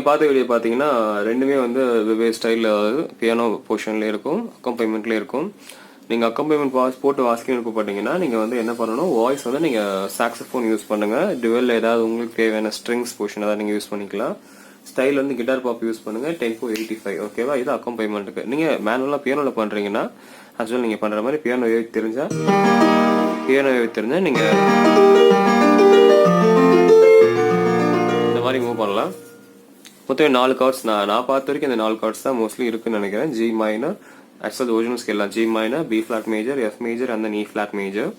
பார்த்த வீடியோ பார்த்தீங்கன்னா ரெண்டுமே வந்து வெவ்வேறு ஸ்டைலில், அதாவது பியானோ போர்ஷன்லேயே இருக்கும், அக்கம்பைன்மெண்ட்லேயே இருக்கும். நீங்கள் அக்கம்பைன்மெண்ட் போட்டு வாசிக்கணும்னு பார்த்தீங்கன்னா நீங்கள் வந்து என்ன பண்ணணும், வாய்ஸ் வந்து நீங்கள் சாக்ஸோஃபோன் யூஸ் பண்ணுங்கள். டுவெல் ஏதாவது உங்களுக்கு தேவையான ஸ்ட்ரிங்ஸ் போர்ஷன் ஏதாவது நீங்கள் யூஸ் பண்ணிக்கலாம். ஸ்டைல் வந்து கிட்டார் பாப் யூஸ் பண்ணுங்கள், டெம்போ 85. ஓகேவா? இது அக்கம்பைன்மெண்ட்டுக்கு. நீங்கள் மேனுவலாக பியானோவில் பண்ணுறீங்கன்னா ஆக்சுவலாக நீங்கள் பண்ணுற மாதிரி பியானோ தெரிஞ்சால் நீங்கள் இந்த மாதிரி மூவ் பண்ணலாம். மொத்தம் 4 கார்ட்ஸ் நான் பார்த்த வரைக்கும் இந்த 4 கார்ட்ஸ் தான் மோஸ்ட்லி இருக்குன்னு நினைக்கிறேன். ஜி மைனர், ஆக்சுவலாக original scale G minor, B flat major, F major and then E flat major.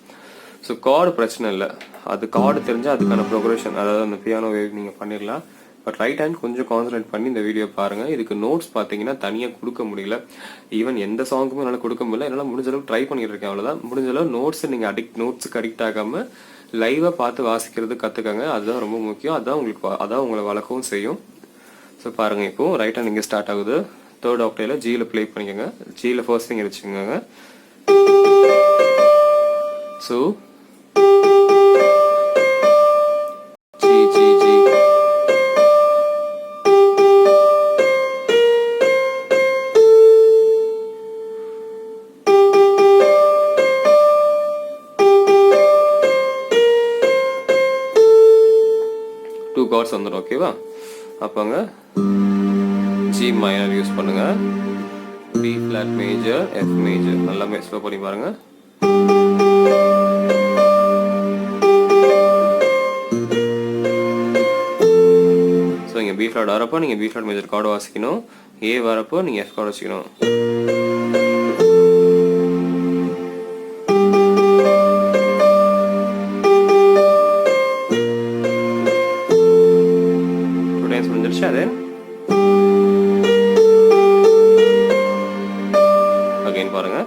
So chord பிரச்சனை இல்லை, அது கார்டு தெரிஞ்சால் அதுக்கான ப்ரோக்ரஷன், அதாவது அந்த பியானோ வேவ் நீங்கள் பண்ணிடலாம். பட் ரைட் ஹேண்ட் கொஞ்சம் கான்சன்ட்ரேட் பண்ணி இந்த வீடியோ பாருங்கள். இதுக்கு நோட்ஸ் பார்த்தீங்கன்னா தனியாக கொடுக்க முடியல. ஈவன் எந்த சாங்குமே என்னால் கொடுக்க முடியல. என்னால் முடிஞ்ச அளவுக்கு ட்ரை பண்ணிட்டு இருக்கேன், அவ்வளோதான். முடிஞ்ச அளவு நோட்ஸை நீங்கள் நோட்ஸுக்கு அடிக்ட் ஆகாமல் லைவாக பார்த்து வாசிக்கிறது கற்றுக்கங்க. அதுதான் ரொம்ப முக்கியம். அதான் உங்களை வளர்க்கவும் செய்யும். ஸோ பாருங்கள், இப்போது ரைட் ஹேண்ட் இங்கே ஸ்டார்ட் ஆகுது. தேர்ட் ஆக்டேவ்ல ஜியில் ப்ளே பண்ணிக்கோங்க. ஜியில் ஃபர்ஸ்ட் திங் வச்சுக்கோங்க. So G G G two chords வந்துடும். ஓகேவா? அப்போங்க ஜி மைனர் யூஸ் பண்ணுங்க, B flat major, F major. நல்லா ஸ்லோ பண்ணி பாருங்க. ஸோ இங்கே பி ஃபிளாட் வரப்போ நீங்கள் பி ஃபிளாட் மேஜர் கார்டு வாசிக்கணும். ஏ வரப்போ நீங்கள் எஃப் கார்டு வச்சுக்கணும். முடிஞ்சிருச்சு. அது அகைன் பாருங்க.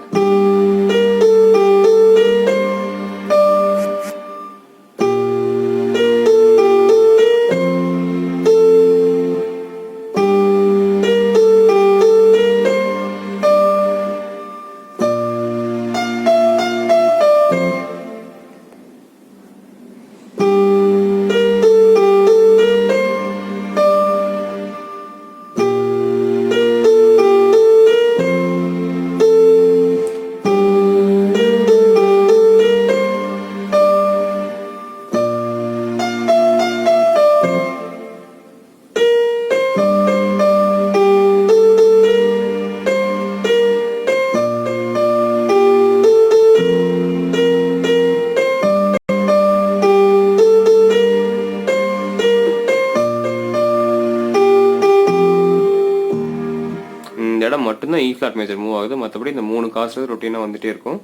இடம் மட்டும்தான் இ ஃபிளாட் மேஜர் மூவ் ஆகுது. மற்றபடி இந்த 3 கார்ட்ஸ் ரொட்டீனாக வந்துட்டே இருக்கும்.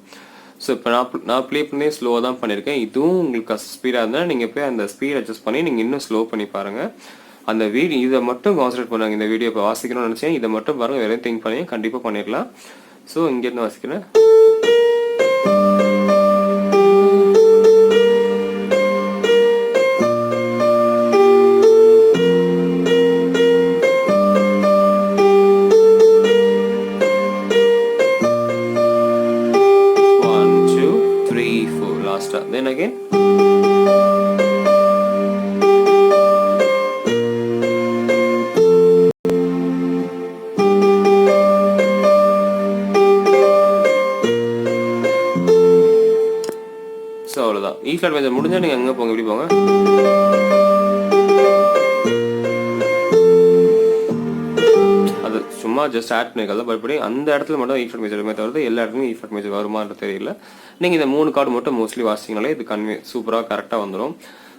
ஸோ இப்போ நான் ப்ளே பண்ணி ஸ்லோவாக தான் பண்ணியிருக்கேன். இதுவும் உங்களுக்கு ஸ்பீடாக இருந்தால் நீங்கள் போய் அந்த ஸ்பீட் அட்ஜஸ்ட் பண்ணி நீங்கள் இன்னும் ஸ்லோ பண்ணி பாருங்கள். அந்த இதை மட்டும் கான்சன்ட்ரேட் பண்ணுவாங்க. இந்த வீடியோ இப்போ வாசிக்கணும்னு நினச்சேன், இதை மட்டும் பாருங்கள். வேறு திங்க் பண்ணி கண்டிப்பாக பண்ணிடலாம். ஸோ இங்கேருந்து வாசிக்கிறேன். Then again so அவ்வளவுதான். E flat major முடிஞ்சா நீங்க அங்க போங்க, இப்படி போங்க. அது சும்மா ஜஸ்ட் ஆட் பண்ணிக்கல. பட் அந்த இடத்துல மட்டும் E flat major வருது. எல்லா இடத்துலயும் E flat major வருமான்னு தெரியல. நீங்கள் இந்த 3 கார்டு மட்டும் மோஸ்ட்லி வாசிங்கனாலே இது சூப்பராக கரெக்டாக வந்துடும்.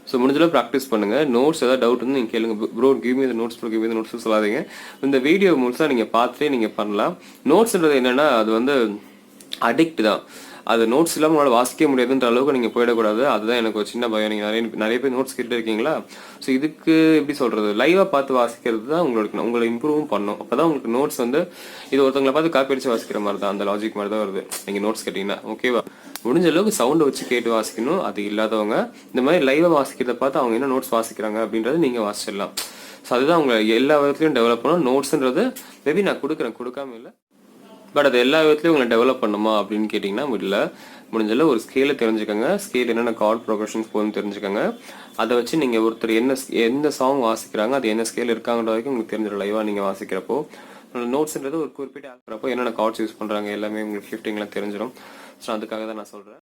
ஸோ முடிஞ்சளவு ப்ராக்டிஸ் பண்ணுங்கள். நோட்ஸ் ஏதாவது டவுட் வந்து நீங்கள் கேளுங்க. Bro give me the notes, bro give me the notes சொல்லாதீங்க. இந்த வீடியோ முழுசாக நீங்கள் பார்த்துட்டே நீங்கள் பண்ணலாம். நோட்ஸ்ன்றது என்னென்னா அது வந்து அடிக்ட் தான். அது நோட்ஸ் இல்லாமல் உங்களால் வாசிக்க முடியாதுன்ற அளவுக்கு நீங்கள் போயிடக்கூடாது. அதுதான் எனக்கு ஒரு சின்ன பயம். நீங்கள் நிறைய பேர் நோட்ஸ் கேட்டு இருக்கீங்களா? ஸோ இதுக்கு எப்படி சொல்கிறது, லைவாக பார்த்து வாசிக்கிறது தான் உங்களை இம்ப்ரூவும் பண்ணும். அப்போ தான் உங்களுக்கு நோட்ஸ் வந்து இது ஒருத்தவங்களை பார்த்து காப்பி அடிச்சு வாசிக்கிற மாதிரி தான், அந்த லாஜிக் மாதிரி தான் வருது. நீங்கள் நோட்ஸ் கேட்டிங்கன்னா ஓகேவா? முடிஞ்ச அளவுக்கு சவுண்டை வச்சு கேட்டு வாசிக்கணும். அது இல்லாதவங்க இந்த மாதிரி லைவாக வாசிக்கிறத பார்த்து அவங்க என்ன நோட்ஸ் வாசிக்கிறாங்க அப்படின்றது நீங்கள் வாசிச்சிடலாம். ஸோ அதுதான் உங்களை எல்லா விதத்துலையும் டெவலப் பண்ணணும். நோட்ஸ்ன்றது மேபி நான் கொடுக்காம இல்லை, பட் அது எல்லா விதத்துலையும் உங்களை டெவலப் பண்ணுமா அப்படின்னு கேட்டிங்கன்னா இல்லை. முடிஞ்சல ஒரு ஸ்கேலை தெரிஞ்சுக்கோங்க, ஸ்கேல் என்னென்ன கார்ட் ப்ரோக்ரஷன்ஸ் போகுதுன்னு தெரிஞ்சுக்கோங்க. அதை வச்சு நீங்கள் ஒருத்தர் எந்த சாங் வாசிக்கிறாங்க, அது என்ன ஸ்கேல் இருக்காங்கன்ற வரைக்கும் உங்களுக்கு தெரிஞ்சிடும் லைவாக நீங்கள் வாசிக்கிறப்போ. நோட்ஸ்ன்றது ஒரு குறிப்பிட்ட ஆகிறப்போ என்னென்ன கார்ட்ஸ் யூஸ் பண்ணுறாங்க எல்லாமே உங்களுக்கு ஷிஃப்டிங்லாம் தெரிஞ்சிடும். ஸோ அதுக்காக தான் நான் சொல்கிறேன்.